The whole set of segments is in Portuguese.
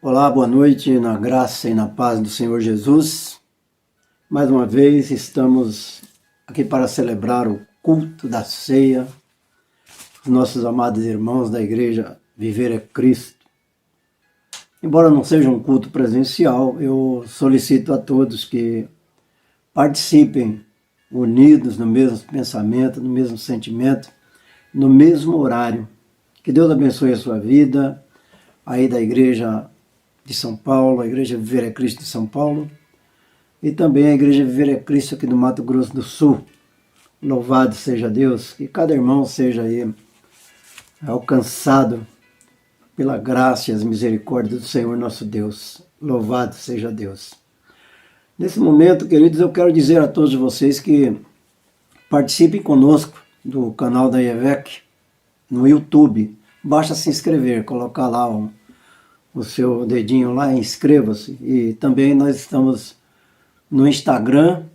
Olá, boa noite, na graça e na paz do Senhor Jesus. Mais uma vez estamos aqui para celebrar o culto da ceia, os nossos amados irmãos da igreja Viver é Cristo. Embora não seja um culto presencial, eu solicito a todos que participem unidos no mesmo pensamento, no mesmo sentimento, no mesmo horário. Que Deus abençoe a sua vida, aí da igreja de São Paulo, a Igreja Viver é Cristo de São Paulo, e também a Igreja Viver é Cristo aqui do Mato Grosso do Sul. Louvado seja Deus, que cada irmão seja aí alcançado pela graça e as misericórdias do Senhor nosso Deus. Louvado seja Deus. Nesse momento, queridos, eu quero dizer a todos vocês que participem conosco do canal da IEVEC no YouTube. Basta se inscrever, colocar lá o seu dedinho lá, inscreva-se. E também nós estamos no Instagram,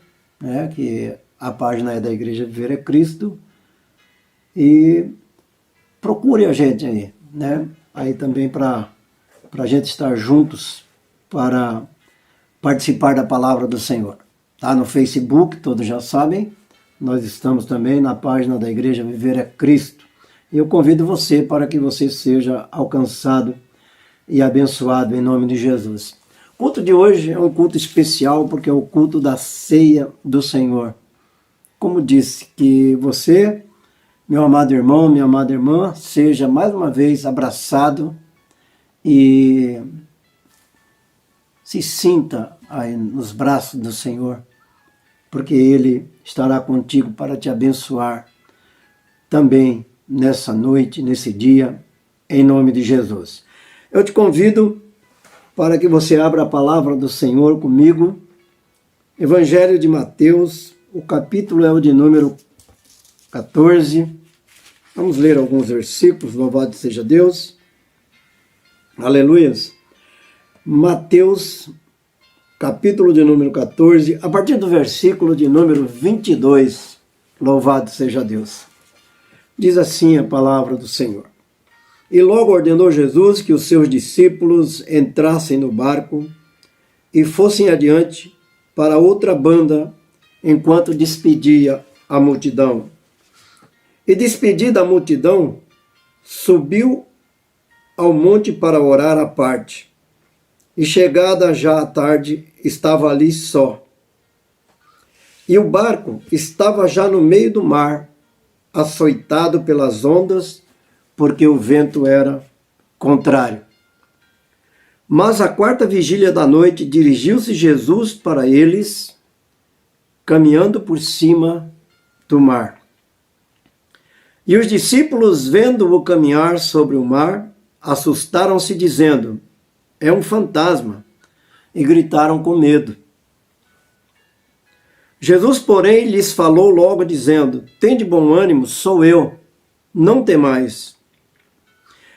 né, que a página é da Igreja Viver é Cristo, e procure a gente aí, né, aí também para a gente estar juntos para participar da palavra do Senhor. Tá no Facebook, todos já sabem, nós estamos também na página da Igreja Viver é Cristo. E eu convido você para que você seja alcançado e abençoado em nome de Jesus. O culto de hoje é um culto especial porque é o culto da ceia do Senhor. Como disse, que você, meu amado irmão, minha amada irmã, seja mais uma vez abraçado e se sinta aí nos braços do Senhor, porque Ele estará contigo para te abençoar também nessa noite, nesse dia, em nome de Jesus. Eu te convido para que você abra a palavra do Senhor comigo. Evangelho de Mateus, o capítulo é o de número 14. Vamos ler alguns versículos, louvado seja Deus. Aleluias. Mateus, capítulo de número 14, a partir do versículo de número 22. Louvado seja Deus. Diz assim a palavra do Senhor. E logo ordenou Jesus que os seus discípulos entrassem no barco e fossem adiante para outra banda, enquanto despedia a multidão. E despedida a multidão, subiu ao monte para orar à parte. E chegada já a tarde, estava ali só. E o barco estava já no meio do mar, açoitado pelas ondas, porque o vento era contrário. Mas à quarta vigília da noite dirigiu-se Jesus para eles, caminhando por cima do mar. E os discípulos, vendo-o caminhar sobre o mar, assustaram-se, dizendo: é um fantasma, e gritaram com medo. Jesus, porém, lhes falou logo, dizendo: tende bom ânimo, sou eu, não temais.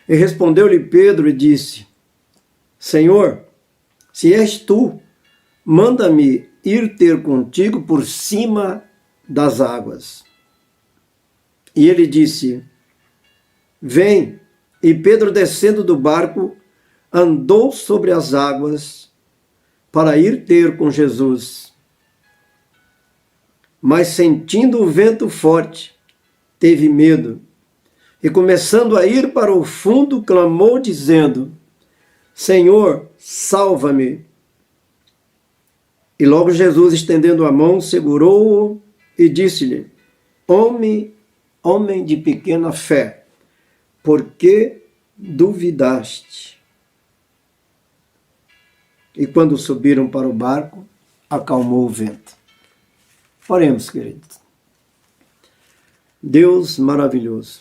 E respondeu-lhe Pedro e disse: Senhor, se és tu, manda-me ir ter contigo por cima das águas. E ele disse: vem. E Pedro, descendo do barco, andou sobre as águas para ir ter com Jesus. Mas sentindo o vento forte, teve medo. E começando a ir para o fundo, clamou, dizendo: Senhor, salva-me. E logo Jesus, estendendo a mão, segurou-o e disse-lhe: homem de pequena fé, por que duvidaste? E quando subiram para o barco, acalmou o vento. Oremos, queridos. Deus maravilhoso,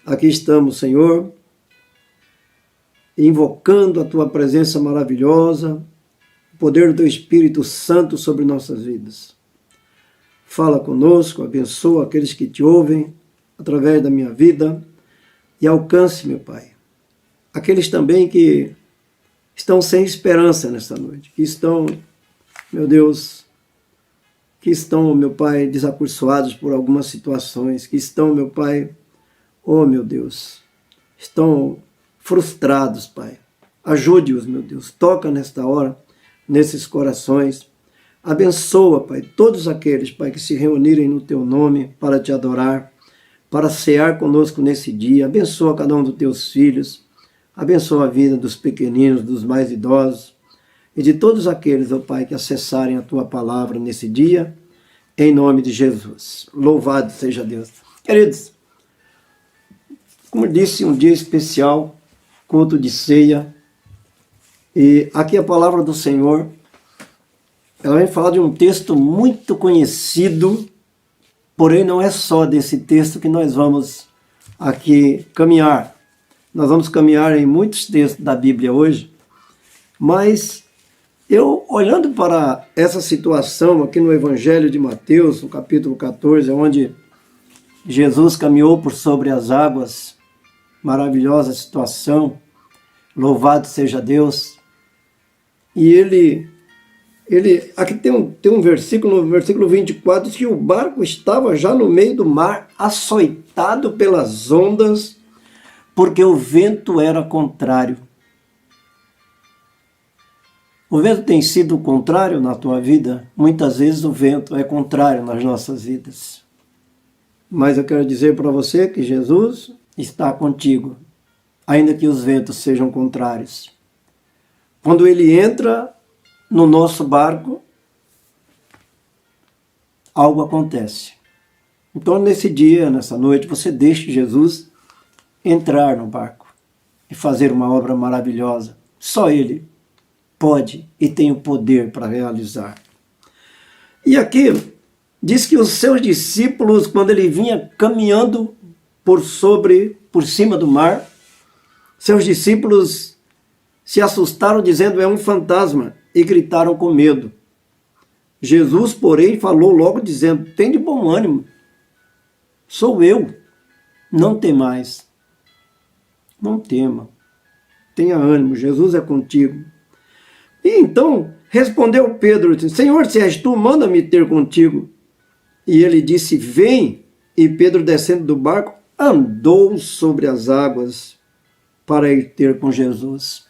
aqui estamos, Senhor, invocando a Tua presença maravilhosa, o poder do Teu Espírito Santo sobre nossas vidas. Fala conosco, abençoa aqueles que te ouvem através da minha vida e alcance, meu Pai, aqueles também que estão sem esperança nesta noite, que estão, meu Deus, que estão, meu Pai, desacursoados por algumas situações, que estão, meu Pai, oh, meu Deus, estão frustrados, Pai. Ajude-os, meu Deus, toca nesta hora, nesses corações. Abençoa, Pai, todos aqueles, Pai, que se reunirem no Teu nome para Te adorar, para cear conosco nesse dia. Abençoa cada um dos Teus filhos, abençoa a vida dos pequeninos, dos mais idosos e de todos aqueles, ó Pai, que acessarem a Tua palavra nesse dia, em nome de Jesus. Louvado seja Deus. Queridos, como disse, um dia especial, culto de ceia, e aqui a palavra do Senhor, ela vem falar de um texto muito conhecido, porém não é só desse texto que nós vamos aqui caminhar. Nós vamos caminhar em muitos textos da Bíblia hoje, mas eu, olhando para essa situação aqui no Evangelho de Mateus, no capítulo 14, onde Jesus caminhou por sobre as águas, maravilhosa situação, louvado seja Deus. E ele aqui tem um versículo, no versículo 24, diz que o barco estava já no meio do mar, açoitado pelas ondas, porque o vento era contrário. O vento tem sido contrário na tua vida? Muitas vezes o vento é contrário nas nossas vidas. Mas eu quero dizer para você que Jesus está contigo, ainda que os ventos sejam contrários. Quando ele entra no nosso barco, algo acontece. Então, nesse dia, nessa noite, você deixe Jesus entrar no barco e fazer uma obra maravilhosa. Só ele pode e tem o poder para realizar. E aqui diz que os seus discípulos, quando ele vinha caminhando por cima do mar, seus discípulos se assustaram dizendo, é um fantasma, e gritaram com medo. Jesus, porém, falou logo dizendo, tem de bom ânimo, sou eu, não temais. Não tema, tenha ânimo, Jesus é contigo. E então respondeu Pedro, disse, Senhor, se és tu, manda-me ter contigo. E ele disse, vem. E Pedro, descendo do barco, andou sobre as águas para ir ter com Jesus.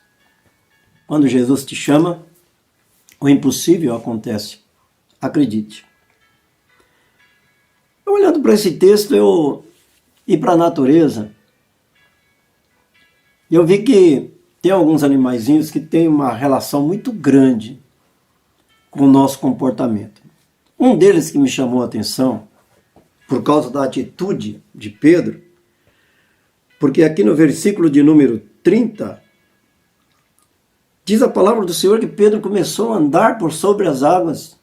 Quando Jesus te chama, o impossível acontece. Acredite. Olhando para esse texto e para a natureza, eu vi que tem alguns animaizinhos que têm uma relação muito grande com o nosso comportamento. Um deles que me chamou a atenção, por causa da atitude de Pedro, porque aqui no versículo de número 30, diz a palavra do Senhor que Pedro começou a andar por sobre as águas.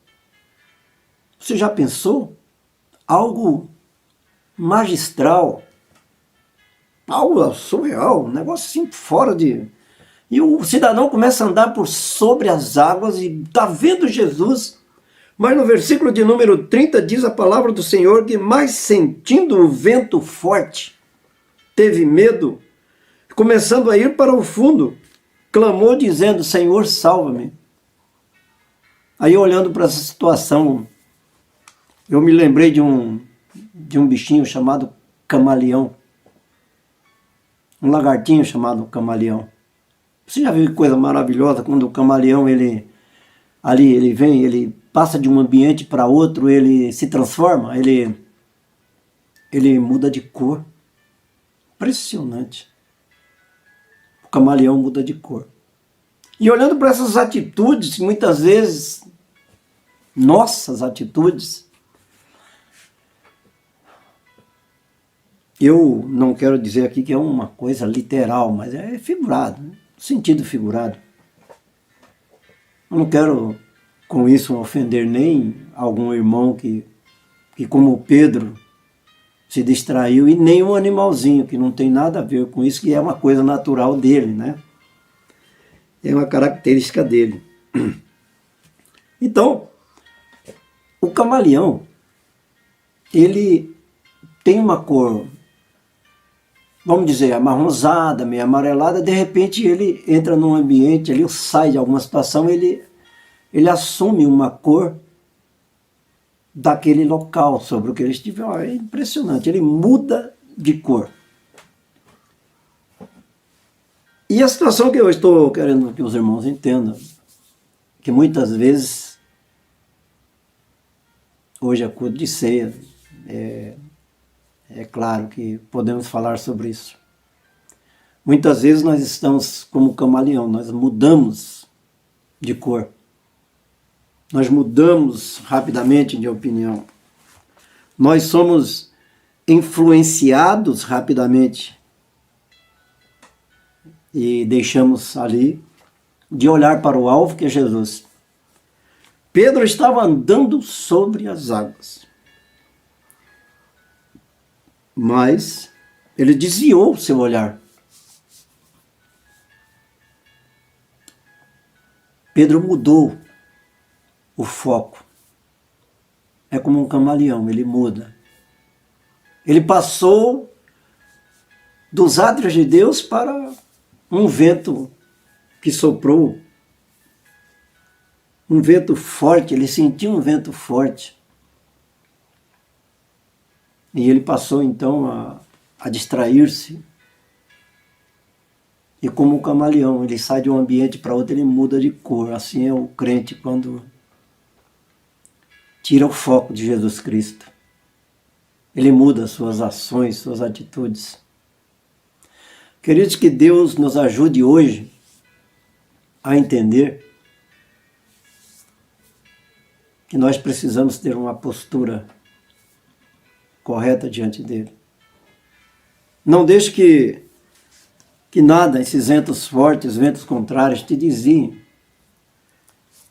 Você já pensou? Algo magistral, algo surreal, um negócio assim fora de... E o cidadão começa a andar por sobre as águas e está vendo Jesus. Mas no versículo de número 30 diz a palavra do Senhor que, mais sentindo o vento forte, teve medo, começando a ir para o fundo, clamou dizendo, Senhor, salva-me. Aí olhando para essa situação, eu me lembrei de um bichinho chamado camaleão. Um lagartinho chamado camaleão. Você já viu que coisa maravilhosa quando o camaleão, ele vem, ele passa de um ambiente para outro, ele se transforma, ele muda de cor. Impressionante. O camaleão muda de cor. E olhando para essas atitudes, muitas vezes, nossas atitudes, eu não quero dizer aqui que é uma coisa literal, mas é figurado, né? Sentido figurado. Eu não quero com isso ofender nem algum irmão que como Pedro se distraiu, e nem um animalzinho, que não tem nada a ver com isso, que é uma coisa natural dele, né? É uma característica dele. Então, o camaleão, ele tem uma cor, vamos dizer, amarronzada, meio amarelada, de repente ele entra num ambiente, ele sai de alguma situação, ele assume uma cor daquele local sobre o que ele estiver. É impressionante, ele muda de cor. E a situação que eu estou querendo que os irmãos entendam, que muitas vezes, hoje é culto de ceia, é claro que podemos falar sobre isso. Muitas vezes nós estamos como camaleão, nós mudamos de cor. Nós mudamos rapidamente de opinião. Nós somos influenciados rapidamente e deixamos ali de olhar para o alvo que é Jesus. Pedro estava andando sobre as águas, mas ele desviou o seu olhar. Pedro mudou o foco. É como um camaleão, ele muda. Ele passou dos átrios de Deus para um vento que soprou, um vento forte, ele sentiu um vento forte. E ele passou então a distrair-se. E como um camaleão, ele sai de um ambiente para outro, ele muda de cor. Assim é o crente quando tira o foco de Jesus Cristo. Ele muda suas ações, suas atitudes. Queridos, que Deus nos ajude hoje a entender que nós precisamos ter uma postura correta diante dele. Não deixe que nada, esses ventos fortes, ventos contrários, te desviem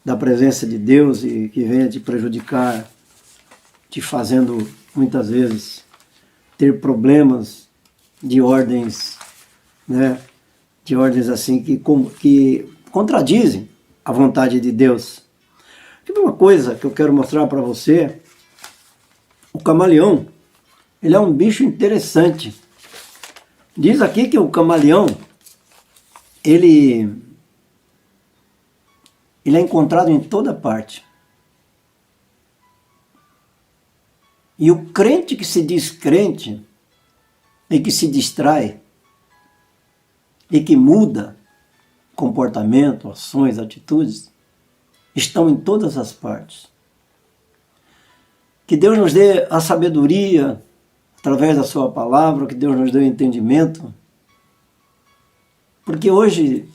da presença de Deus e que venha te prejudicar, te fazendo, muitas vezes, ter problemas de ordens, né? De ordens assim que contradizem a vontade de Deus. Tem uma coisa que eu quero mostrar para você. O camaleão, ele é um bicho interessante. Diz aqui que o camaleão, ele é encontrado em toda parte. E o crente que se diz crente e que se distrai e que muda comportamento, ações, atitudes, estão em todas as partes. Que Deus nos dê a sabedoria através da sua palavra, que Deus nos dê o entendimento. Porque hoje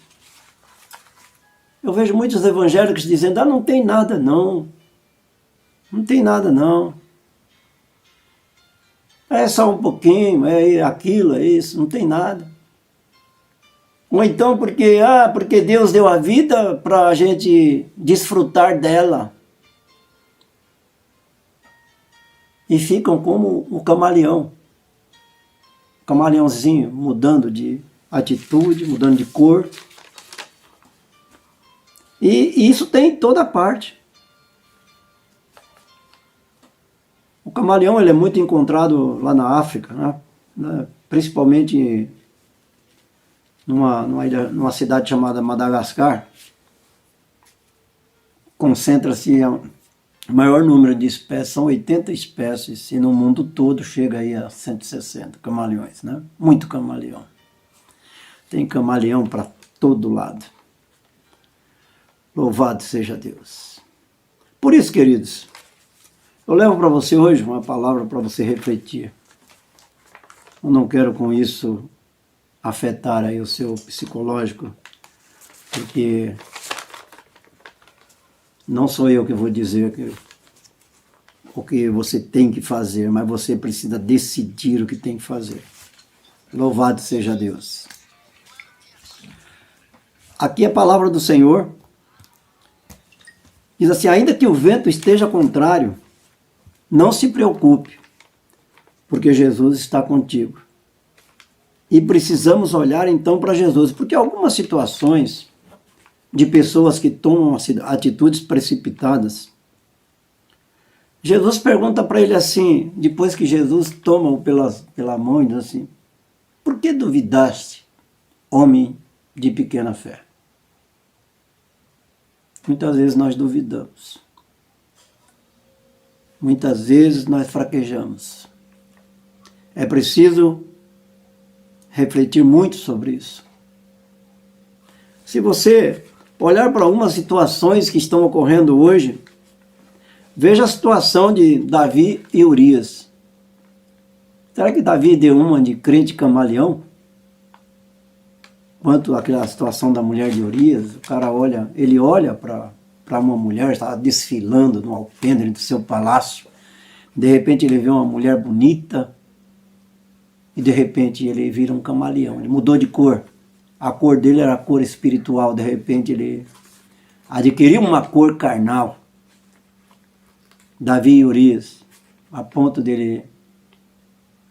eu vejo muitos evangélicos dizendo, não tem nada não. Não tem nada não. É só um pouquinho, é aquilo, é isso, não tem nada. Ou então porque Deus deu a vida para a gente desfrutar dela. E ficam como o camaleão. O camaleãozinho, mudando de atitude, mudando de cor. E isso tem em toda parte. O camaleão ele é muito encontrado lá na África, né? Principalmente numa cidade chamada Madagascar. Concentra-se o maior número de espécies, são 80 espécies, e no mundo todo chega aí a 160 camaleões, né? Muito camaleão. Tem camaleão para todo lado. Louvado seja Deus. Por isso, queridos, eu levo para você hoje uma palavra para você refletir. Eu não quero com isso afetar aí o seu psicológico, porque não sou eu que vou dizer o que você tem que fazer, mas você precisa decidir o que tem que fazer. Louvado seja Deus. Aqui a palavra do Senhor diz assim, ainda que o vento esteja contrário, não se preocupe, porque Jesus está contigo. E precisamos olhar então para Jesus, porque algumas situações de pessoas que tomam atitudes precipitadas, Jesus pergunta para ele assim, depois que Jesus toma-o pela mão e diz assim, por que duvidaste, homem de pequena fé? Muitas vezes nós duvidamos. Muitas vezes nós fraquejamos. É preciso refletir muito sobre isso. Se você olhar para algumas situações que estão ocorrendo hoje, veja a situação de Davi e Urias. Será que Davi deu uma de crente camaleão? Quanto àquela situação da mulher de Urias, o cara olha, ele olha para uma mulher, está desfilando no alpendre do seu palácio. De repente ele vê uma mulher bonita e de repente ele vira um camaleão. Ele mudou de cor. A cor dele era a cor espiritual. De repente ele adquiriu uma cor carnal. Davi e Urias, a ponto dele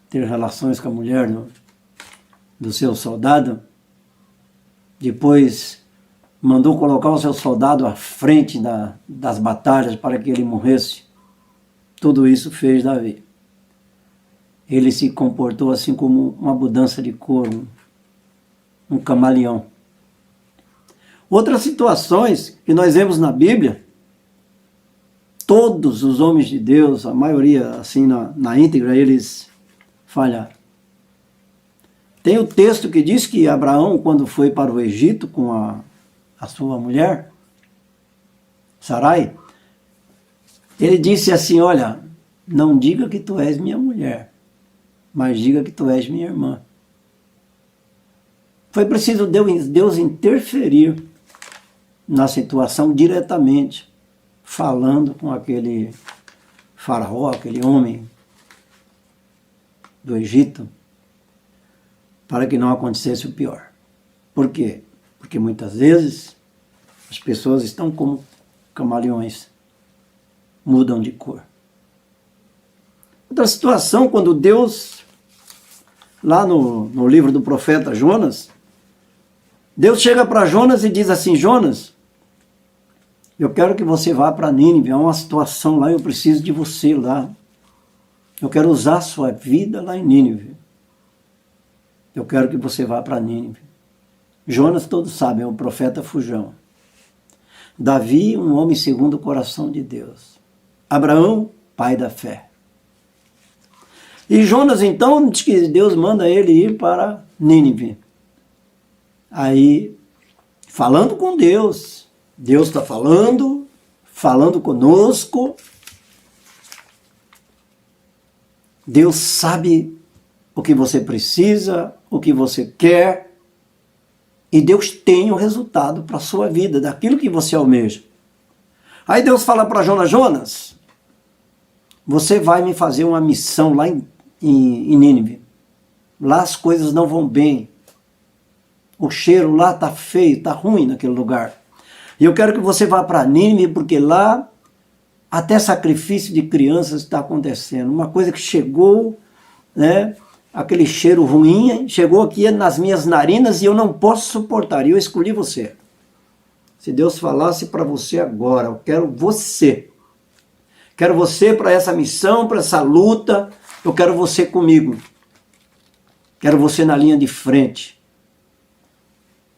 ter relações com a mulher do seu soldado. Depois mandou colocar o seu soldado à frente das batalhas para que ele morresse. Tudo isso fez Davi. Ele se comportou assim como uma mudança de cor, um camaleão. Outras situações que nós vemos na Bíblia, todos os homens de Deus, a maioria assim na íntegra, eles falharam. Tem o texto que diz que Abraão, quando foi para o Egito com a sua mulher, Sarai, ele disse assim, olha, não diga que tu és minha mulher, mas diga que tu és minha irmã. Foi preciso Deus interferir na situação diretamente, falando com aquele faraó, aquele homem do Egito, para que não acontecesse o pior. Por quê? Porque muitas vezes as pessoas estão como camaleões, mudam de cor. Outra situação, quando Deus, lá no livro do profeta Jonas, Deus chega para Jonas e diz assim, Jonas, eu quero que você vá para Nínive, há uma situação lá, eu preciso de você lá. Eu quero usar a sua vida lá em Nínive. Eu quero que você vá para Nínive. Jonas, todos sabem, é um profeta fujão. Davi, um homem segundo o coração de Deus. Abraão, pai da fé. E Jonas, então, diz que Deus manda ele ir para Nínive. Aí, falando com Deus, Deus está falando conosco. Deus sabe o que você precisa, o que você quer, e Deus tem o resultado para a sua vida, daquilo que você almeja. Aí Deus fala para Jonas, Jonas, você vai me fazer uma missão lá em Nínive. Lá as coisas não vão bem. O cheiro lá está feio, está ruim naquele lugar. E eu quero que você vá para Nínive, porque lá até sacrifício de crianças está acontecendo. Uma coisa que chegou, né? Aquele cheiro ruim, chegou aqui nas minhas narinas e eu não posso suportar. E eu escolhi você. Se Deus falasse para você agora, eu quero você. Quero você para essa missão, para essa luta. Eu quero você comigo. Quero você na linha de frente.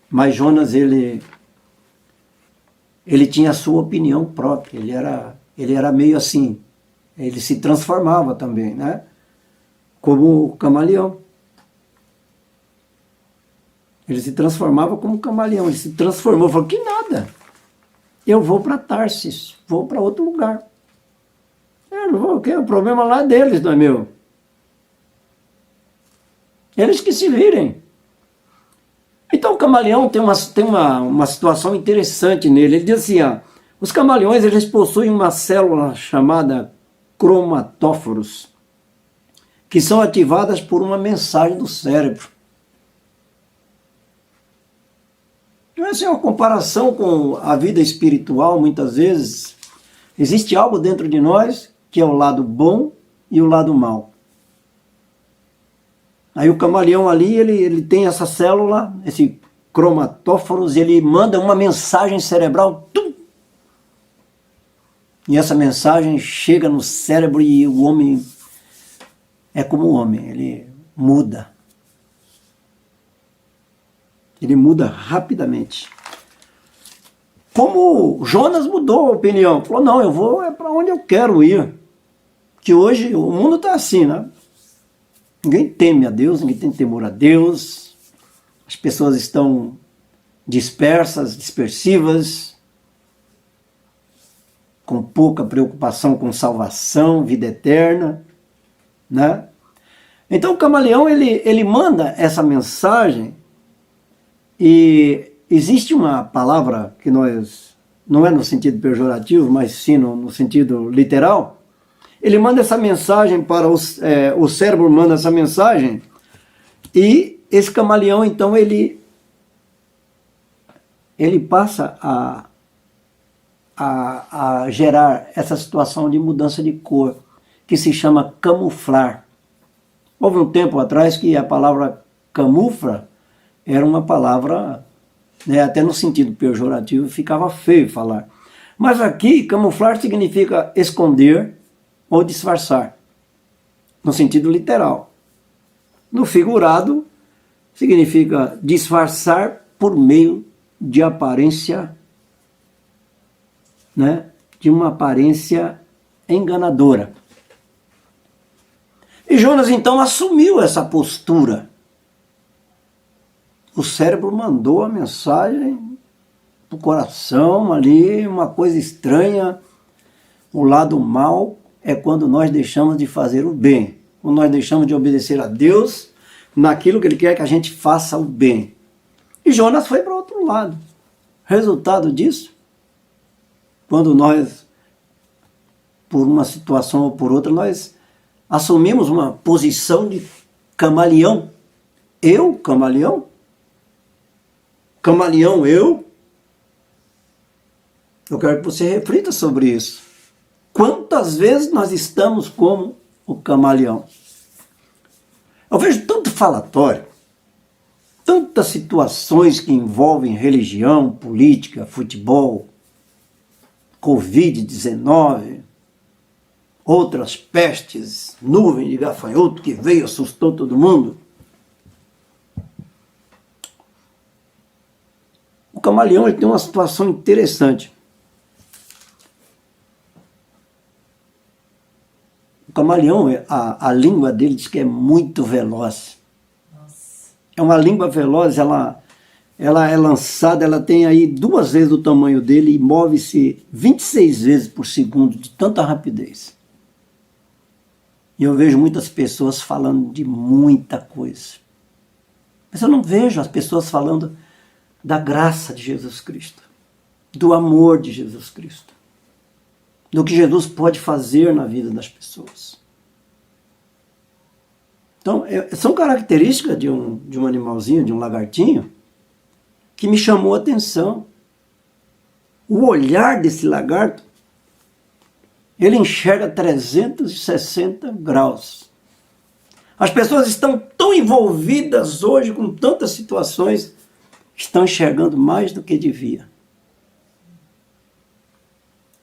Mas Jonas, ele tinha a sua opinião própria. Ele era meio assim. Ele se transformava também, né? Como o camaleão. Ele se transformava como camaleão. Ele se transformou. Falou, que nada. Eu vou para Tarsis. Vou para outro lugar. Eu não vou, o quê? O problema lá deles, não é meu. Eles que se virem. Então o camaleão tem uma situação interessante nele. Ele diz assim, os camaleões eles possuem uma célula chamada cromatóforos, que são ativadas por uma mensagem do cérebro. Essa é uma comparação com a vida espiritual, muitas vezes. Existe algo dentro de nós que é o lado bom e o lado mal. Aí o camaleão ali, ele tem essa célula, esse cromatóforos, ele manda uma mensagem cerebral, tum, E essa mensagem chega no cérebro e o homem é como o homem, ele muda. Ele muda rapidamente. Como Jonas mudou a opinião, falou, não, eu vou para onde eu quero ir. Que hoje o mundo está assim, né? Ninguém teme a Deus, ninguém tem temor a Deus. As pessoas estão dispersas, dispersivas, com pouca preocupação com salvação, vida eterna, né? Então o camaleão, ele manda essa mensagem e existe uma palavra que nós, não é no sentido pejorativo, mas sim no sentido literal. Ele manda essa mensagem para o cérebro, manda essa mensagem, e esse camaleão, então, ele passa a gerar essa situação de mudança de cor, que se chama camuflar. Houve um tempo atrás que a palavra camufla era uma palavra, né, até no sentido pejorativo, ficava feio falar. Mas aqui, camuflar significa esconder ou disfarçar, no sentido literal. No figurado, significa disfarçar por meio de aparência, né, de uma aparência enganadora. E Jonas então assumiu essa postura. O cérebro mandou a mensagem para o coração ali, uma coisa estranha. O lado mal é quando nós deixamos de fazer o bem, quando nós deixamos de obedecer a Deus naquilo que Ele quer que a gente faça o bem. E Jonas foi para o outro lado. Resultado disso, quando nós, por uma situação ou por outra, nós assumimos uma posição de camaleão. Eu, camaleão? Camaleão, eu? Eu quero que você reflita sobre isso. Quantas vezes nós estamos como o camaleão? Eu vejo tanto falatório, tantas situações que envolvem religião, política, futebol, Covid-19, outras pestes, nuvem de gafanhoto que veio e assustou todo mundo. O camaleão, ele tem uma situação interessante. O camaleão, a língua dele diz que é muito veloz. Nossa. É uma língua veloz, ela é lançada, ela tem aí 2 vezes o tamanho dele e move-se 26 vezes por segundo, de tanta rapidez. E eu vejo muitas pessoas falando de muita coisa. Mas eu não vejo as pessoas falando da graça de Jesus Cristo, do amor de Jesus Cristo, do que Jesus pode fazer na vida das pessoas. Então, são características de um animalzinho, de um lagartinho, que me chamou a atenção. O olhar desse lagarto, ele enxerga 360 graus. As pessoas estão tão envolvidas hoje com tantas situações, estão enxergando mais do que devia.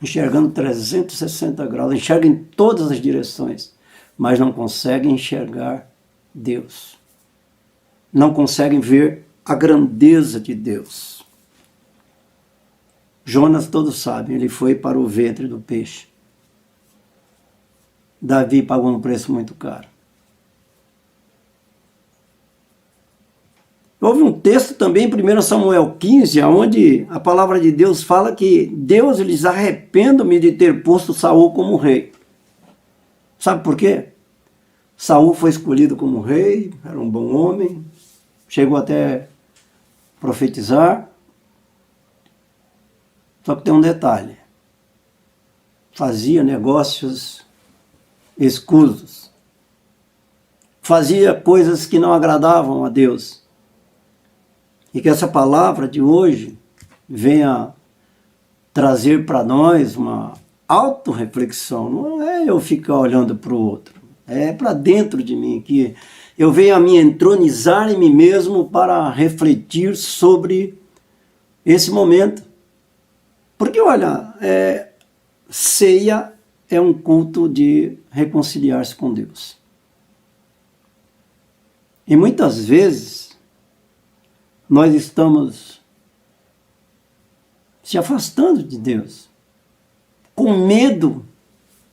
Enxergando 360 graus, enxergam em todas as direções, mas não conseguem enxergar Deus. Não conseguem ver a grandeza de Deus. Jonas, todos sabem, ele foi para o ventre do peixe. Davi pagou um preço muito caro. Houve um texto também em 1 Samuel 15, onde a palavra de Deus fala que Deus lhes arrependo-me de ter posto Saul como rei. Sabe por quê? Saul foi escolhido como rei, era um bom homem, chegou até profetizar. Só que tem um detalhe. Fazia negócios escusos. Fazia coisas que não agradavam a Deus. E que essa palavra de hoje venha trazer para nós uma autorreflexão. Não é eu ficar olhando para o outro. É para dentro de mim, que eu venha a me entronizar em mim mesmo para refletir sobre esse momento. Porque, olha, ceia é um culto de reconciliar-se com Deus. E muitas vezes nós estamos se afastando de Deus, com medo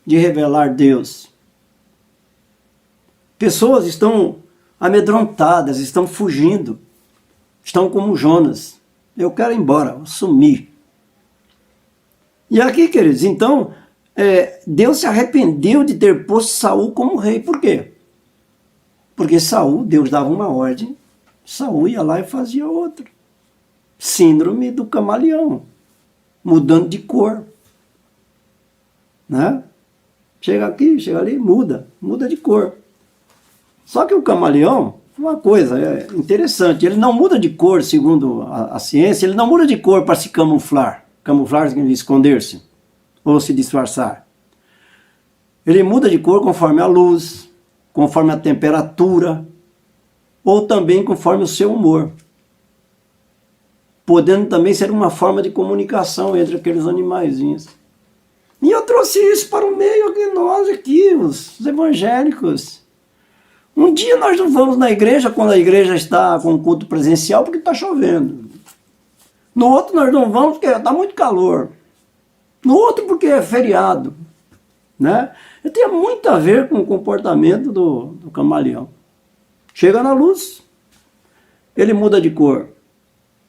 de revelar Deus. Pessoas estão amedrontadas, estão fugindo, estão como Jonas. Eu quero ir embora, sumir. E aqui, queridos, então, Deus se arrependeu de ter posto Saul como rei. Por quê? Porque Saul, Deus dava uma ordem, Saul ia lá e fazia outra. Síndrome do camaleão, mudando de cor. Né? Chega aqui, chega ali, muda de cor. Só que o camaleão, uma coisa interessante, ele não muda de cor, segundo a ciência, ele não muda de cor para se camuflar. Camuflar significa esconder-se ou se disfarçar. Ele muda de cor conforme a luz, conforme a temperatura, ou também conforme o seu humor. Podendo também ser uma forma de comunicação entre aqueles animaizinhos. E eu trouxe isso para o meio de nós aqui, os evangélicos. Um dia nós não vamos na igreja quando a igreja está com culto presencial porque está chovendo. No outro nós não vamos porque está muito calor. No outro porque é feriado. Né? Eu tenho muito a ver com o comportamento do camaleão. Chega na luz, ele muda de cor.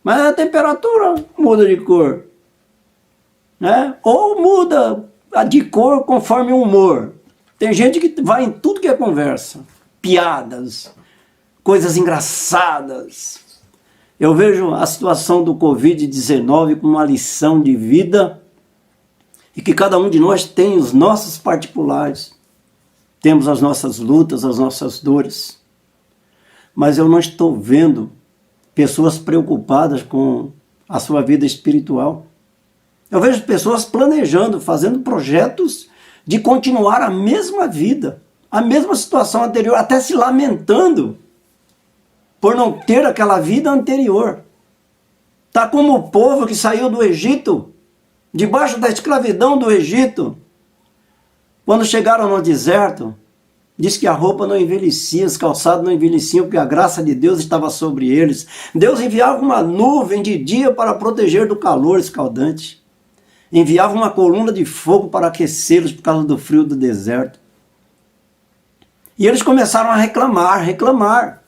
Mas a temperatura muda de cor. Né? Ou muda de cor conforme o humor. Tem gente que vai em tudo que é conversa. Piadas, coisas engraçadas. Eu vejo a situação do Covid-19 como uma lição de vida e que cada um de nós tem os nossos particulares. Temos as nossas lutas, as nossas dores. Mas eu não estou vendo pessoas preocupadas com a sua vida espiritual. Eu vejo pessoas planejando, fazendo projetos de continuar a mesma vida, a mesma situação anterior, até se lamentando por não ter aquela vida anterior. Está como o povo que saiu do Egito, debaixo da escravidão do Egito. Quando chegaram no deserto, diz que a roupa não envelhecia, os calçados não envelheciam, porque a graça de Deus estava sobre eles. Deus enviava uma nuvem de dia para proteger do calor escaldante. Enviava uma coluna de fogo para aquecê-los por causa do frio do deserto. E eles começaram a reclamar.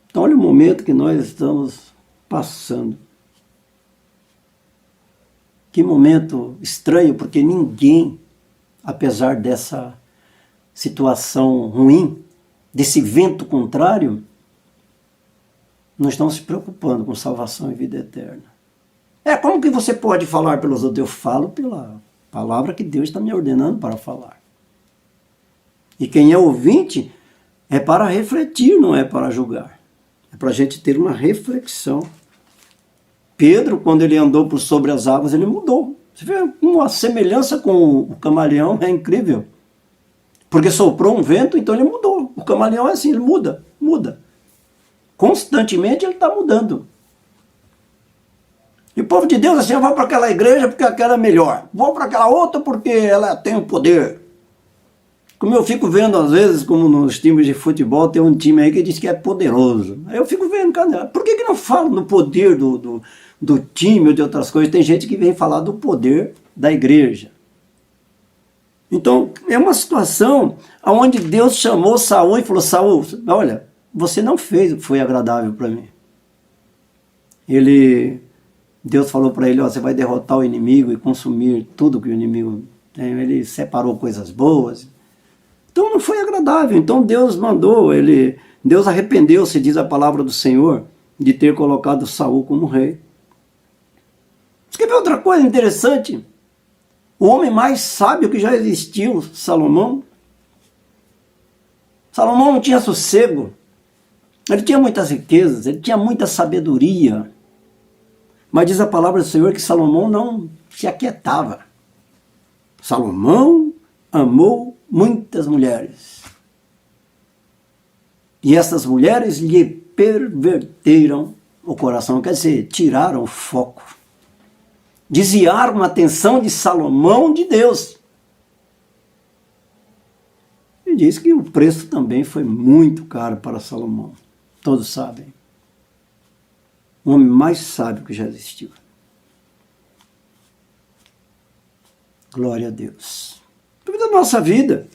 Então olha o momento que nós estamos passando. Que momento estranho, porque ninguém, apesar dessa situação ruim, desse vento contrário, não estão se preocupando com salvação e vida eterna. Como que você pode falar pelos outros? Eu falo pela palavra que Deus está me ordenando para falar. E quem é ouvinte é para refletir, não é para julgar. É para a gente ter uma reflexão. Pedro, quando ele andou por sobre as águas, ele mudou. Você vê uma semelhança com o camaleão, é incrível. Porque soprou um vento, então ele mudou. O camaleão é assim, ele muda. Constantemente ele está mudando. E o povo de Deus assim, eu vou para aquela igreja porque aquela é melhor. Vou para aquela outra porque ela tem o poder. Como eu fico vendo às vezes, como nos times de futebol, tem um time aí que diz que é poderoso. Aí eu fico vendo, cara, por que não fala no poder do time ou de outras coisas? Tem gente que vem falar do poder da igreja. Então, é uma situação onde Deus chamou Saul e falou, Saul, olha, você não fez o que foi agradável para mim. Deus falou para ele, você vai derrotar o inimigo e consumir tudo que o inimigo tem. Ele separou coisas boas. Então não foi agradável. Então Deus mandou, Deus arrependeu-se, diz a palavra do Senhor, de ter colocado Saul como rei. Você quer ver outra coisa interessante? O homem mais sábio que já existiu, Salomão. Salomão não tinha sossego. Ele tinha muitas riquezas, ele tinha muita sabedoria. Mas diz a palavra do Senhor que Salomão não se aquietava. Salomão amou muitas mulheres. E essas mulheres lhe perverteram o coração, quer dizer, tiraram o foco. desviaram a atenção de Salomão de Deus. E diz que o preço também foi muito caro para Salomão. Todos sabem. O homem mais sábio que já existiu. Glória a Deus. Porque da nossa vida,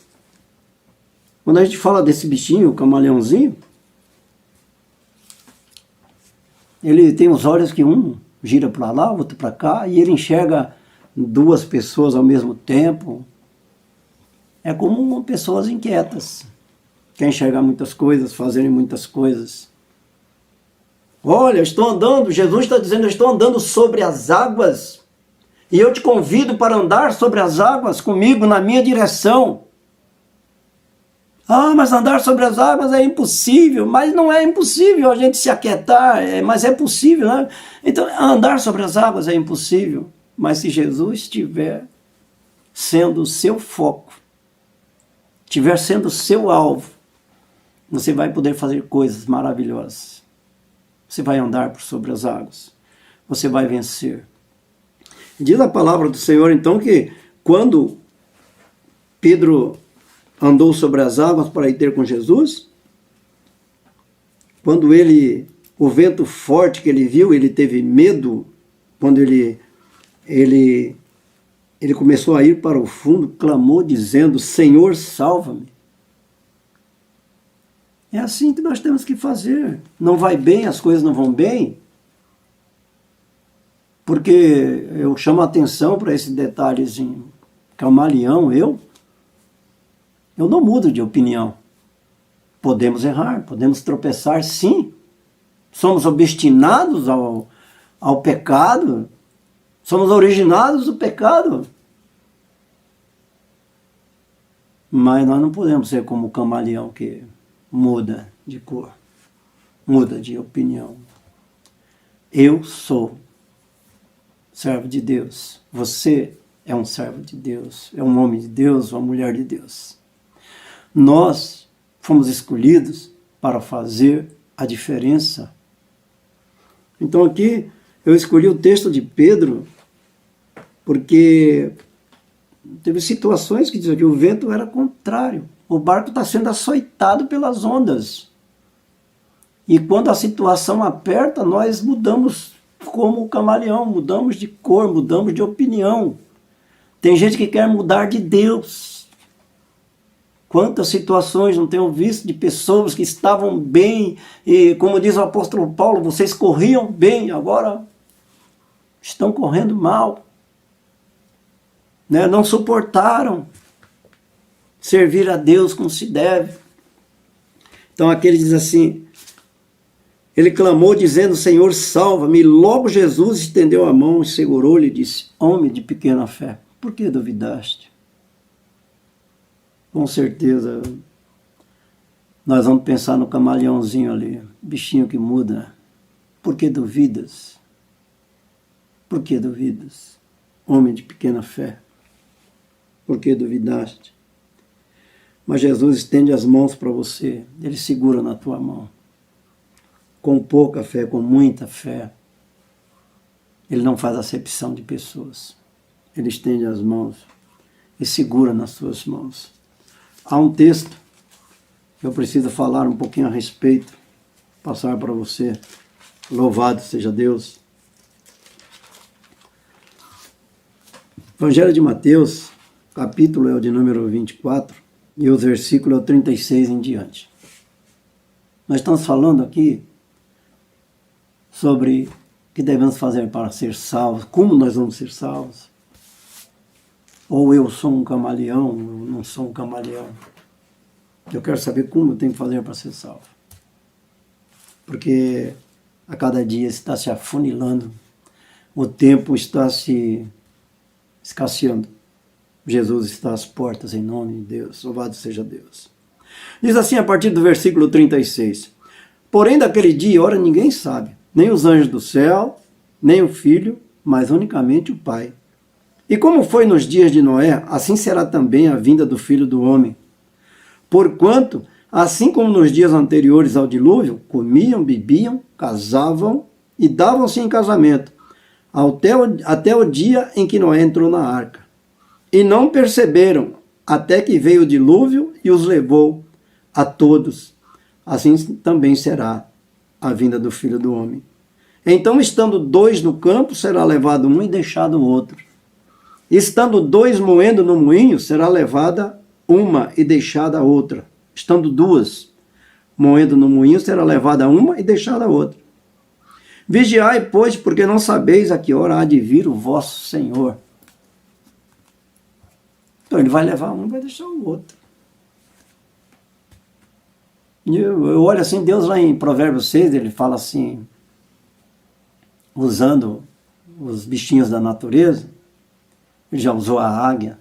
quando a gente fala desse bichinho, o camaleãozinho, ele tem os olhos que um gira para lá, o outro para cá, e ele enxerga duas pessoas ao mesmo tempo. É como pessoas inquietas, quer enxergar muitas coisas, fazerem muitas coisas. Olha, eu estou andando, Jesus está dizendo, eu estou andando sobre as águas, e eu te convido para andar sobre as águas comigo, na minha direção. Ah, mas andar sobre as águas é impossível. Mas não é impossível a gente se aquietar, mas é possível, né? Então, andar sobre as águas é impossível. Mas se Jesus estiver sendo o seu foco, estiver sendo o seu alvo, você vai poder fazer coisas maravilhosas. Você vai andar por sobre as águas. Você vai vencer. Diz a palavra do Senhor, então, que quando Pedro andou sobre as águas para ir ter com Jesus, quando o vento forte que ele viu, ele teve medo, quando ele começou a ir para o fundo, clamou dizendo, Senhor, salva-me. É assim que nós temos que fazer. Não vai bem, as coisas não vão bem, porque eu chamo a atenção para esse detalhezinho. Camaleão, eu não mudo de opinião. Podemos errar, podemos tropeçar, sim. Somos obstinados ao pecado, somos originados do pecado. Mas nós não podemos ser como o camaleão que muda de cor, muda de opinião. Eu sou servo de Deus. Você é um servo de Deus, é um homem de Deus, uma mulher de Deus. Nós fomos escolhidos para fazer a diferença. Então aqui eu escolhi o texto de Pedro porque teve situações que dizem que o vento era contrário. O barco está sendo açoitado pelas ondas. E quando a situação aperta, nós mudamos como o camaleão, mudamos de cor, mudamos de opinião. Tem gente que quer mudar de Deus. Quantas situações não tenho visto de pessoas que estavam bem, e como diz o apóstolo Paulo, vocês corriam bem, agora estão correndo mal. Né? Não suportaram servir a Deus como se deve. Então aqui ele diz assim, ele clamou dizendo, Senhor, salva-me. E logo Jesus estendeu a mão e segurou-lhe e disse, homem de pequena fé, por que duvidaste? Com certeza, nós vamos pensar no camaleãozinho ali, bichinho que muda. Por que duvidas? Por que duvidas? Homem de pequena fé, por que duvidaste? Mas Jesus estende as mãos para você, ele segura na tua mão. Com pouca fé, com muita fé, ele não faz acepção de pessoas. Ele estende as mãos e segura nas suas mãos. Há um texto que eu preciso falar um pouquinho a respeito, passar para você. Louvado seja Deus. Evangelho de Mateus, capítulo é o de número 24, e os versículos é o 36 em diante. Nós estamos falando aqui sobre o que devemos fazer para ser salvos, como nós vamos ser salvos. Ou eu sou um camaleão, ou não sou um camaleão. Eu quero saber como eu tenho que fazer para ser salvo. Porque a cada dia está se afunilando, o tempo está se escasseando. Jesus está às portas em nome de Deus, louvado seja Deus. Diz assim a partir do versículo 36, porém daquele dia e hora ninguém sabe, nem os anjos do céu, nem o Filho, mas unicamente o Pai. E como foi nos dias de Noé, assim será também a vinda do Filho do Homem. Porquanto, assim como nos dias anteriores ao dilúvio, comiam, bebiam, casavam e davam-se em casamento, até o dia em que Noé entrou na arca. E não perceberam, até que veio o dilúvio e os levou a todos. Assim também será a vinda do Filho do Homem. Então, estando dois no campo, será levado um e deixado o outro. Estando dois moendo no moinho, será levada uma e deixada a outra. Estando duas moendo no moinho, será levada uma e deixada a outra. Vigiai, pois, porque não sabeis a que hora há de vir o vosso Senhor. Então ele vai levar um e vai deixar o outro. Eu olho assim, Deus lá em Provérbios 6, ele fala assim, usando os bichinhos da natureza, ele já usou a águia.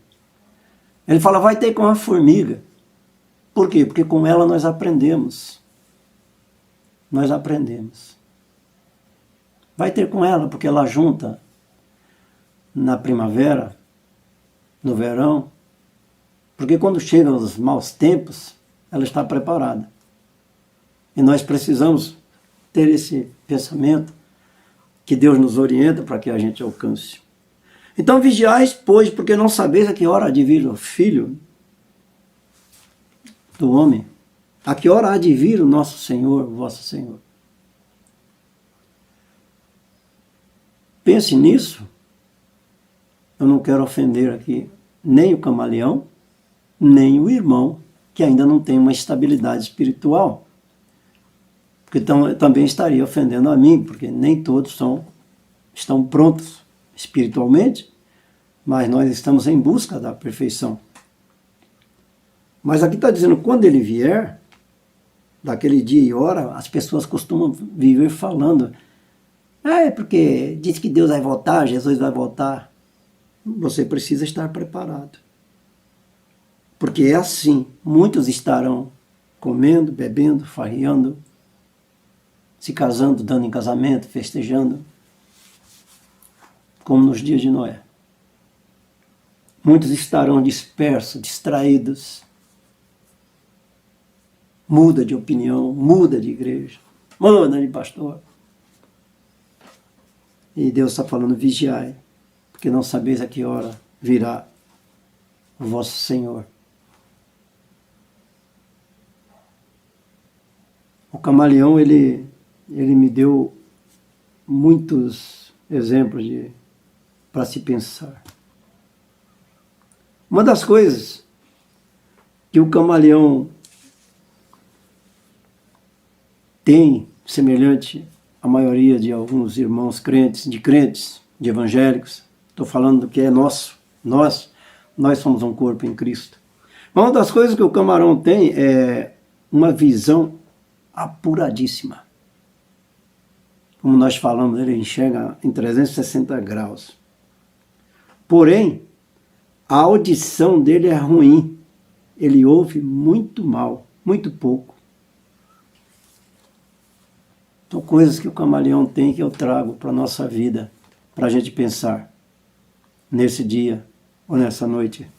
Ele fala, vai ter com a formiga. Por quê? Porque com ela nós aprendemos. Nós aprendemos. Vai ter com ela, porque ela junta na primavera, no verão, porque quando chegam os maus tempos, ela está preparada. E nós precisamos ter esse pensamento que Deus nos orienta para que a gente alcance. Então vigiais, pois, porque não sabeis a que hora há de vir o Filho do homem, a que hora há de vir o nosso Senhor, o vosso Senhor. Pense nisso. Eu não quero ofender aqui nem o camaleão, nem o irmão, que ainda não tem uma estabilidade espiritual. Porque então, também estaria ofendendo a mim, porque nem todos estão prontos espiritualmente, mas nós estamos em busca da perfeição. Mas aqui está dizendo, quando ele vier, daquele dia e hora, as pessoas costumam viver falando, porque diz que Deus vai voltar, Jesus vai voltar. Você precisa estar preparado. Porque é assim, muitos estarão comendo, bebendo, farreando, se casando, dando em casamento, festejando, como nos dias de Noé. Muitos estarão dispersos, distraídos, muda de opinião, muda de igreja, muda de pastor. E Deus está falando, vigiai, porque não sabeis a que hora virá o vosso Senhor. O camaleão, ele me deu muitos exemplos para se pensar. Uma das coisas que o camaleão tem, semelhante à maioria de alguns irmãos crentes, de evangélicos, estou falando do que é nosso, nós somos um corpo em Cristo. Uma das coisas que o camarão tem é uma visão apuradíssima. Como nós falamos, ele enxerga em 360 graus. Porém, a audição dele é ruim. Ele ouve muito mal, muito pouco. São coisas que o camaleão tem que eu trago para a nossa vida, para a gente pensar nesse dia ou nessa noite.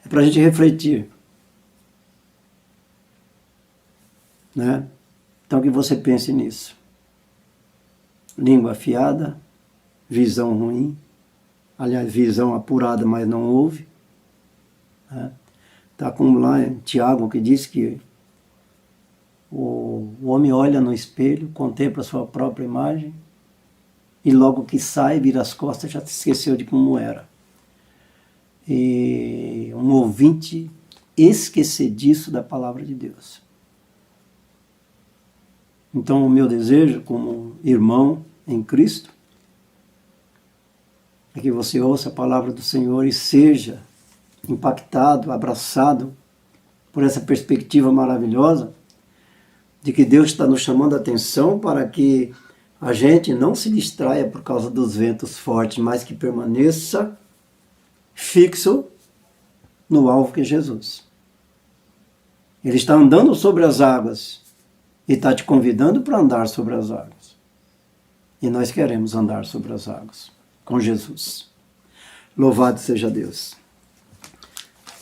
É para a gente refletir. Né? Então que você pense nisso. Língua afiada, visão ruim, aliás, visão apurada, mas não ouve. Né? Tá como lá em Tiago, que diz que o homem olha no espelho, contempla a sua própria imagem, e logo que sai, vira as costas, já se esqueceu de como era. E um ouvinte esquecediço da palavra de Deus. Então, o meu desejo, como irmão em Cristo, é que você ouça a palavra do Senhor e seja impactado, abraçado por essa perspectiva maravilhosa de que Deus está nos chamando a atenção para que a gente não se distraia por causa dos ventos fortes, mas que permaneça fixo no alvo que é Jesus. Ele está andando sobre as águas e está te convidando para andar sobre as águas. E nós queremos andar sobre as águas com Jesus. Louvado seja Deus.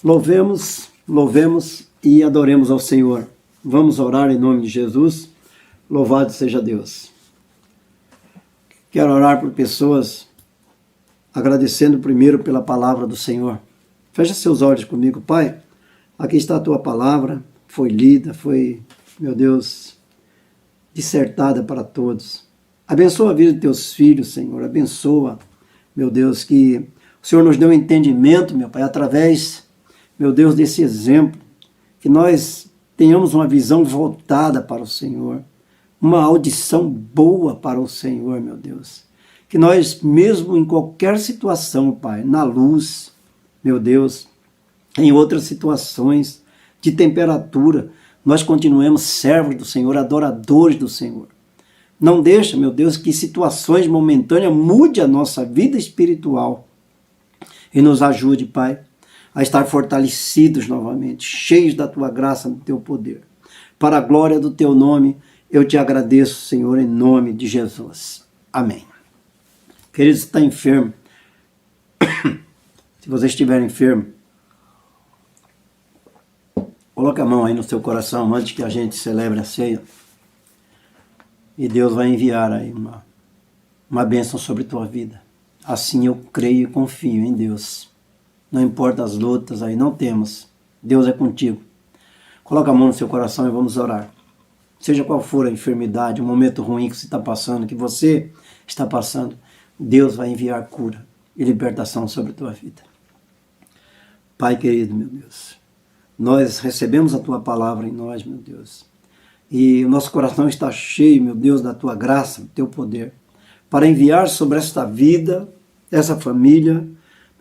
Louvemos e adoremos ao Senhor. Vamos orar em nome de Jesus. Louvado seja Deus. Quero orar por pessoas, agradecendo primeiro pela palavra do Senhor. Fecha seus olhos comigo, Pai. Aqui está a tua palavra, foi lida, foi, meu Deus, dissertada para todos. Abençoa a vida de teus filhos, Senhor. Abençoa, meu Deus, que o Senhor nos dê um entendimento, meu Pai, através, meu Deus, desse exemplo, que nós tenhamos uma visão voltada para o Senhor, uma audição boa para o Senhor, meu Deus. Que nós, mesmo em qualquer situação, Pai, na luz, meu Deus, em outras situações de temperatura, nós continuemos servos do Senhor, adoradores do Senhor. Não deixa, meu Deus, que situações momentâneas mude a nossa vida espiritual e nos ajude, Pai, a estar fortalecidos novamente, cheios da Tua graça, do Teu poder. Para a glória do Teu nome, eu te agradeço, Senhor, em nome de Jesus. Amém. Queridos, está enfermo. Se você estiver enfermo, coloque a mão aí no seu coração antes que a gente celebre a ceia. E Deus vai enviar aí uma bênção sobre a tua vida. Assim eu creio e confio em Deus. Não importa as lutas aí, não temos. Deus é contigo. Coloque a mão no seu coração e vamos orar. Seja qual for a enfermidade, o momento ruim que você está passando, que você está passando, Deus vai enviar cura e libertação sobre a tua vida. Pai querido, meu Deus, nós recebemos a Tua palavra em nós, meu Deus, e o nosso coração está cheio, meu Deus, da Tua graça, do Teu poder, para enviar sobre esta vida, essa família,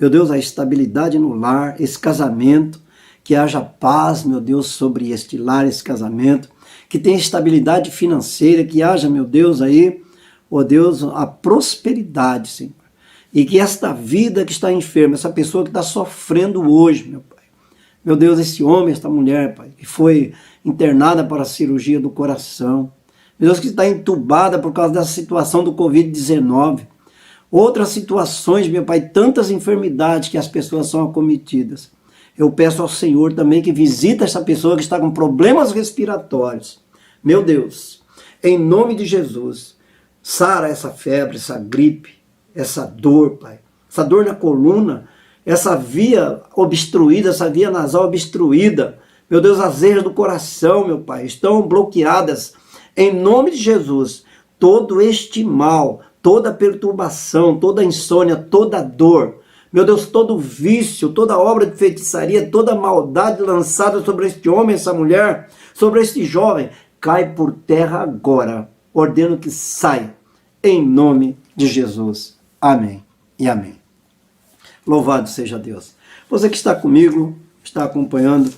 meu Deus, a estabilidade no lar, esse casamento, que haja paz, meu Deus, sobre este lar, esse casamento, que tenha estabilidade financeira, que haja, meu Deus, aí, ó Deus, a prosperidade, Senhor. E que esta vida que está enferma, essa pessoa que está sofrendo hoje, meu Pai, meu Deus, esse homem, esta mulher, Pai, que foi internada para a cirurgia do coração, meu Deus, que está entubada por causa dessa situação do Covid-19, outras situações, meu Pai, tantas enfermidades que as pessoas são acometidas. Eu peço ao Senhor também que visita essa pessoa que está com problemas respiratórios. Meu Deus, em nome de Jesus, sara essa febre, essa gripe, essa dor, Pai, essa dor na coluna, essa via obstruída, essa via nasal obstruída. Meu Deus, as veias do coração, meu Pai, estão bloqueadas. Em nome de Jesus, todo este mal, toda perturbação, toda insônia, toda dor, meu Deus, todo vício, toda obra de feitiçaria, toda maldade lançada sobre este homem, essa mulher, sobre este jovem, cai por terra agora. Ordeno que saia, em nome de Jesus. Amém e amém. Louvado seja Deus. Você que está comigo, está acompanhando,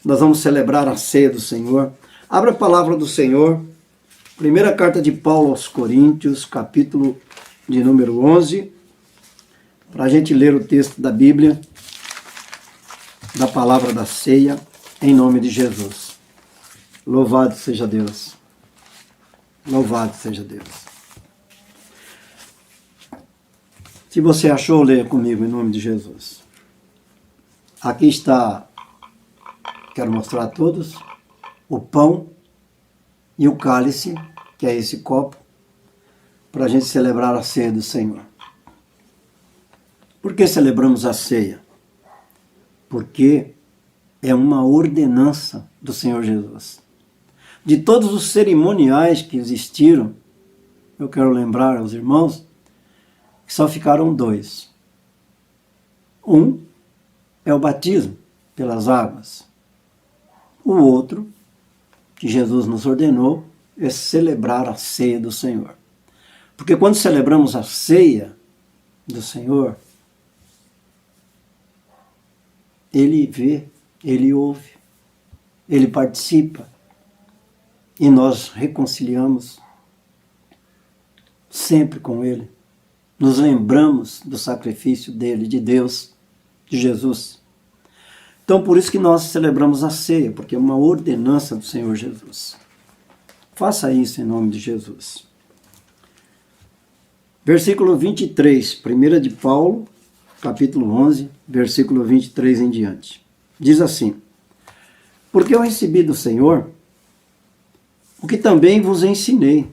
nós vamos celebrar a ceia do Senhor. Abra a palavra do Senhor. Primeira carta de Paulo aos Coríntios, capítulo de número 11, para a gente ler o texto da Bíblia, da palavra da ceia, em nome de Jesus. Louvado seja Deus. Louvado seja Deus. Se você achou, leia comigo em nome de Jesus. Aqui está, quero mostrar a todos, o pão e o cálice, que é esse copo, para a gente celebrar a ceia do Senhor. Por que celebramos a ceia? Porque é uma ordenança do Senhor Jesus. De todos os cerimoniais que existiram, eu quero lembrar aos irmãos, que só ficaram dois. Um é o batismo pelas águas. O outro, que Jesus nos ordenou, é celebrar a ceia do Senhor. Porque quando celebramos a ceia do Senhor, Ele vê, Ele ouve, Ele participa. E nós reconciliamos sempre com Ele. Nos lembramos do sacrifício dele, de Deus, de Jesus. Então, por isso que nós celebramos a ceia, porque é uma ordenança do Senhor Jesus. Faça isso em nome de Jesus. Versículo 23, 1 de Paulo, capítulo 11, versículo 23 em diante. Diz assim: porque eu recebi do Senhor o que também vos ensinei,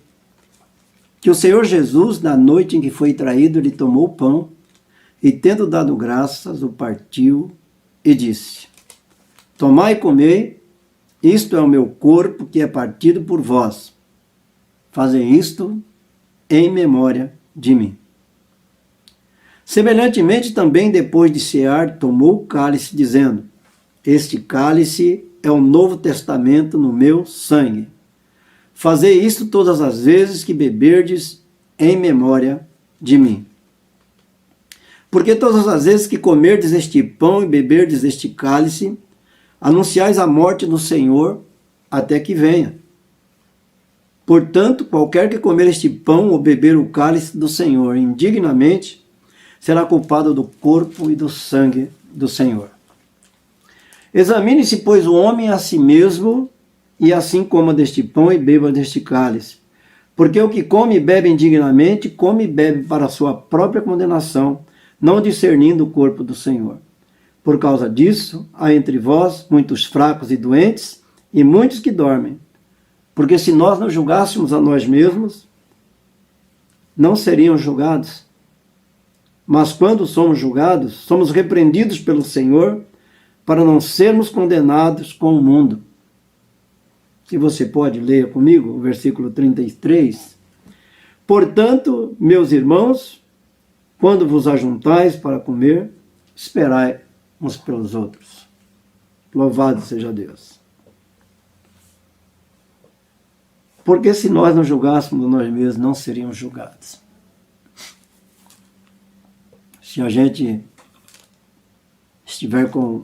que o Senhor Jesus, na noite em que foi traído, ele tomou o pão e, tendo dado graças, o partiu e disse: tomai e comei, isto é o meu corpo que é partido por vós. Fazei isto em memória de mim. Semelhantemente também, depois de cear, tomou o cálice, dizendo: este cálice é o Novo Testamento no meu sangue. Fazei isto todas as vezes que beberdes em memória de mim. Porque todas as vezes que comerdes este pão e beberdes este cálice, anunciais a morte do Senhor até que venha. Portanto, qualquer que comer este pão ou beber o cálice do Senhor indignamente, será culpado do corpo e do sangue do Senhor. Examine-se, pois, o homem a si mesmo, e assim coma deste pão e beba deste cálice. Porque o que come e bebe indignamente, come e bebe para a sua própria condenação, não discernindo o corpo do Senhor. Por causa disso, há entre vós muitos fracos e doentes, e muitos que dormem. Porque se nós não julgássemos a nós mesmos, não seriam julgados. Mas quando somos julgados, somos repreendidos pelo Senhor, para não sermos condenados com o mundo. Se você pode ler comigo o versículo 33. Portanto, meus irmãos, quando vos ajuntais para comer, esperai uns pelos outros. Louvado seja Deus. Porque se nós não julgássemos nós mesmos, não seríamos julgados. Se a gente estiver com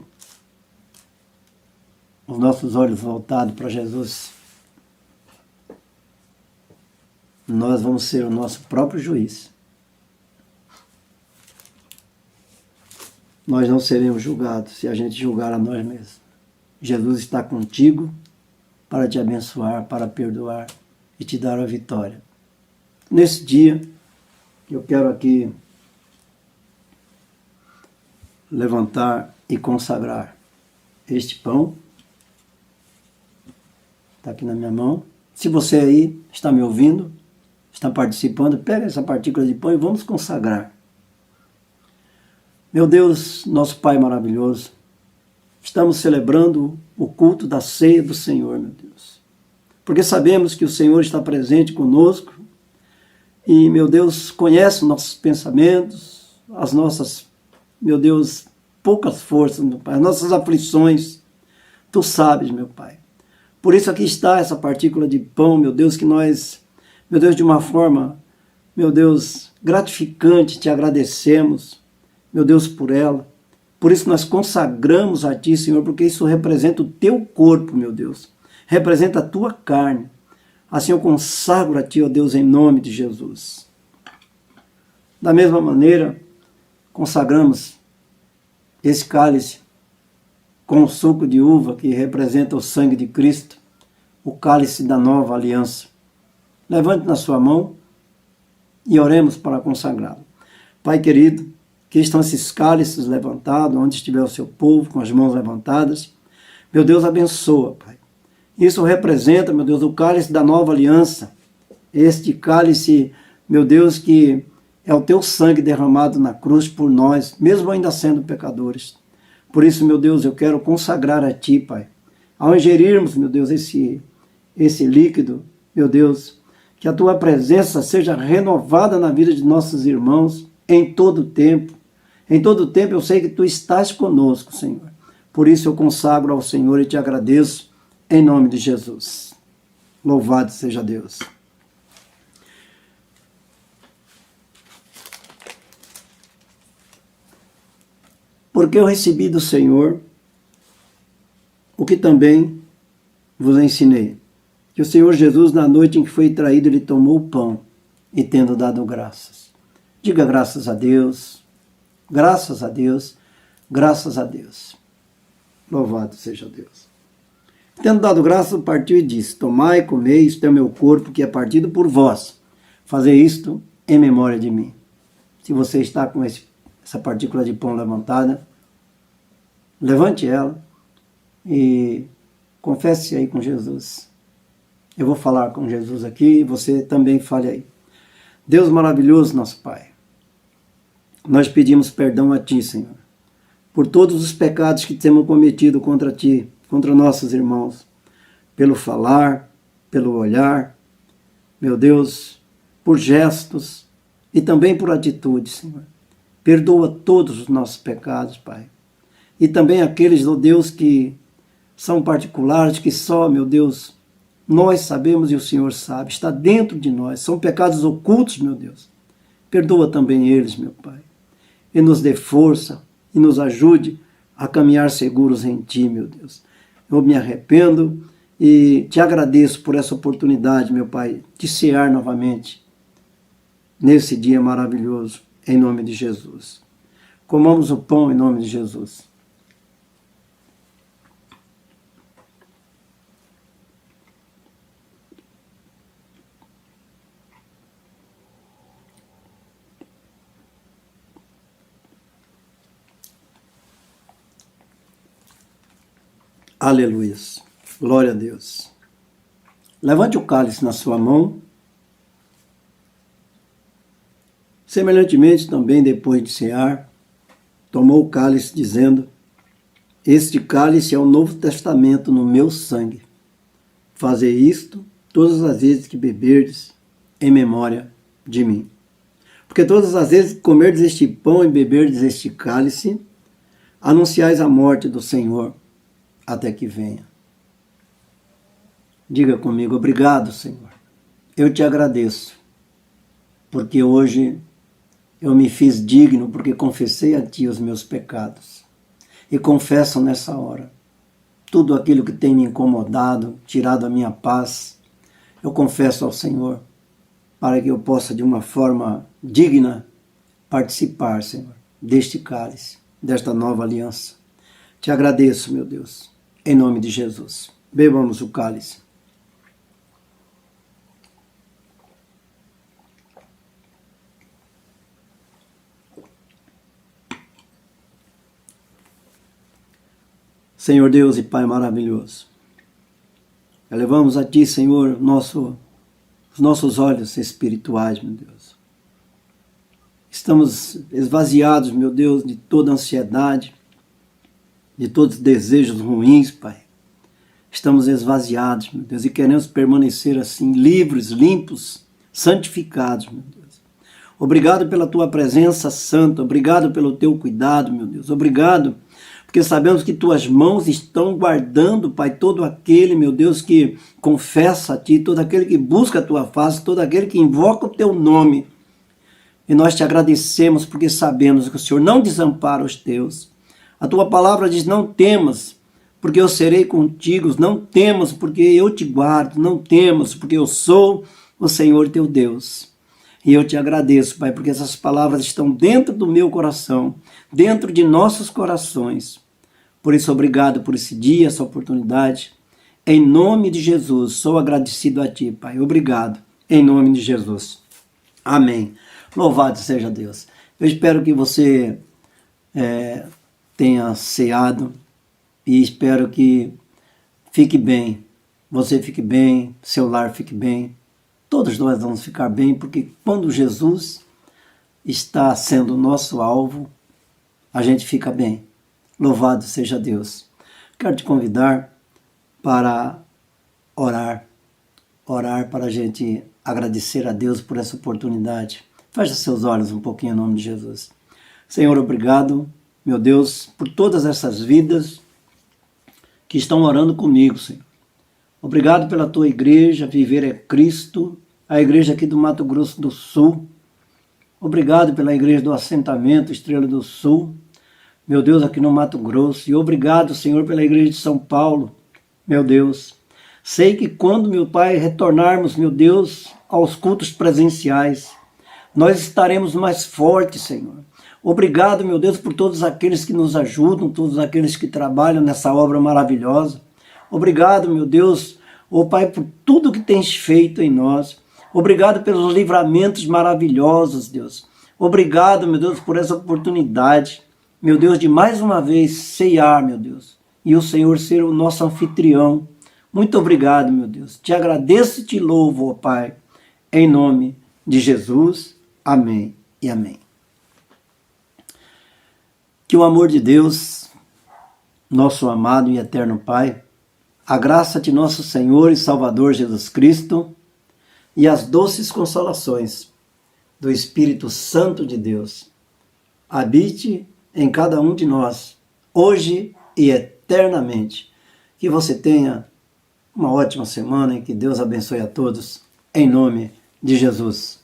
os nossos olhos voltados para Jesus, nós vamos ser o nosso próprio juiz. Nós não seremos julgados se a gente julgar a nós mesmos. Jesus está contigo para te abençoar, para perdoar e te dar a vitória. Nesse dia, eu quero aqui levantar e consagrar este pão. Está aqui na minha mão. Se você aí está me ouvindo, está participando, pega essa partícula de pão e vamos consagrar. Meu Deus, nosso Pai maravilhoso, estamos celebrando o culto da ceia do Senhor, meu Deus. Porque sabemos que o Senhor está presente conosco e, meu Deus, conhece nossos pensamentos, as nossas, meu Deus, poucas forças, meu Pai, as nossas aflições. Tu sabes, meu Pai. Por isso aqui está essa partícula de pão, meu Deus, que nós, meu Deus, de uma forma, meu Deus, gratificante, te agradecemos, meu Deus, por ela. Por isso nós consagramos a Ti, Senhor, porque isso representa o Teu corpo, meu Deus. Representa a Tua carne. Assim eu consagro a Ti, ó Deus, em nome de Jesus. Da mesma maneira, consagramos esse cálice com o suco de uva que representa o sangue de Cristo, o cálice da nova aliança. Levante na sua mão e oremos para consagrá-lo. Pai querido, que estão esses cálices levantados, onde estiver o seu povo, com as mãos levantadas. Meu Deus, abençoa, Pai. Isso representa, meu Deus, o cálice da nova aliança. Este cálice, meu Deus, que é o teu sangue derramado na cruz por nós, mesmo ainda sendo pecadores. Por isso, meu Deus, eu quero consagrar a Ti, Pai. Ao ingerirmos, meu Deus, esse líquido, meu Deus, que a Tua presença seja renovada na vida de nossos irmãos em todo o tempo. Em todo o tempo eu sei que Tu estás conosco, Senhor. Por isso eu consagro ao Senhor e te agradeço em nome de Jesus. Louvado seja Deus. Porque eu recebi do Senhor o que também vos ensinei. Que o Senhor Jesus, na noite em que foi traído, ele tomou o pão e tendo dado graças. Diga graças a Deus, graças a Deus, graças a Deus. Louvado seja Deus. Tendo dado graças, partiu e disse: tomai e comei, isto é o meu corpo que é partido por vós. Fazei isto em memória de mim. Se você está com essa partícula de pão levantada, levante ela e confesse aí com Jesus. Eu vou falar com Jesus aqui e você também fale aí. Deus maravilhoso, nosso Pai, nós pedimos perdão a Ti, Senhor, por todos os pecados que temos cometido contra Ti, contra nossos irmãos, pelo falar, pelo olhar, meu Deus, por gestos e também por atitudes, Senhor. Perdoa todos os nossos pecados, Pai. E também aqueles, ó Deus, que são particulares, que só, meu Deus, nós sabemos e o Senhor sabe, está dentro de nós, são pecados ocultos, meu Deus. Perdoa também eles, meu Pai, e nos dê força e nos ajude a caminhar seguros em Ti, meu Deus. Eu me arrependo e Te agradeço por essa oportunidade, meu Pai, de cear novamente nesse dia maravilhoso, em nome de Jesus. Comamos o pão em nome de Jesus. Aleluia. Glória a Deus. Levante o cálice na sua mão. Semelhantemente, também depois de cear, tomou o cálice dizendo: este cálice é o Novo Testamento no meu sangue. Fazei isto todas as vezes que beberdes em memória de mim. Porque todas as vezes que comerdes este pão e beberdes este cálice, anunciais a morte do Senhor até que venha. Diga comigo: obrigado, Senhor. Eu te agradeço, porque hoje eu me fiz digno, porque confessei a Ti os meus pecados. E confesso nessa hora tudo aquilo que tem me incomodado, tirado a minha paz. Eu confesso ao Senhor, para que eu possa, de uma forma digna, participar, Senhor, deste cálice, desta nova aliança. Te agradeço, meu Deus, em nome de Jesus. Bebamos o cálice. Senhor Deus e Pai maravilhoso, elevamos a Ti, Senhor, os nossos olhos espirituais, meu Deus. Estamos esvaziados, meu Deus, de toda ansiedade, de todos os desejos ruins, Pai. Estamos esvaziados, meu Deus, e queremos permanecer assim, livres, limpos, santificados, meu Deus. Obrigado pela Tua presença santa, obrigado pelo Teu cuidado, meu Deus. Obrigado, porque sabemos que Tuas mãos estão guardando, Pai, todo aquele, meu Deus, que confessa a Ti, todo aquele que busca a Tua face, todo aquele que invoca o Teu nome. E nós Te agradecemos porque sabemos que o Senhor não desampara os Teus. A Tua palavra diz: não temas, porque eu serei contigo, não temas, porque eu te guardo, não temas, porque eu sou o Senhor Teu Deus. E eu Te agradeço, Pai, porque essas palavras estão dentro do meu coração, dentro de nossos corações. Por isso, obrigado por esse dia, essa oportunidade. Em nome de Jesus, sou agradecido a Ti, Pai. Obrigado, em nome de Jesus. Amém. Louvado seja Deus. Eu espero que você tenha ceado e espero que fique bem. Você fique bem, seu lar fique bem. Todos nós vamos ficar bem, porque quando Jesus está sendo o nosso alvo, a gente fica bem. Louvado seja Deus. Quero te convidar para orar para a gente agradecer a Deus por essa oportunidade. Feche seus olhos um pouquinho em nome de Jesus. Senhor, obrigado, meu Deus, por todas essas vidas que estão orando comigo, Senhor. Obrigado pela Tua igreja, Viver é Cristo, a igreja aqui do Mato Grosso do Sul. Obrigado pela igreja do Assentamento Estrela do Sul, meu Deus, aqui no Mato Grosso. E obrigado, Senhor, pela igreja de São Paulo, meu Deus. Sei que quando, meu Pai, retornarmos, meu Deus, aos cultos presenciais, nós estaremos mais fortes, Senhor. Obrigado, meu Deus, por todos aqueles que nos ajudam, todos aqueles que trabalham nessa obra maravilhosa. Obrigado, meu Deus, ó Pai, por tudo que tens feito em nós. Obrigado pelos livramentos maravilhosos, Deus. Obrigado, meu Deus, por essa oportunidade, meu Deus, de mais uma vez ceiar, meu Deus, e o Senhor ser o nosso anfitrião. Muito obrigado, meu Deus. Te agradeço e te louvo, ó Pai, em nome de Jesus. Amém e amém. Que o amor de Deus, nosso amado e eterno Pai, a graça de nosso Senhor e Salvador Jesus Cristo e as doces consolações do Espírito Santo de Deus habite em cada um de nós, hoje e eternamente. Que você tenha uma ótima semana e que Deus abençoe a todos, em nome de Jesus.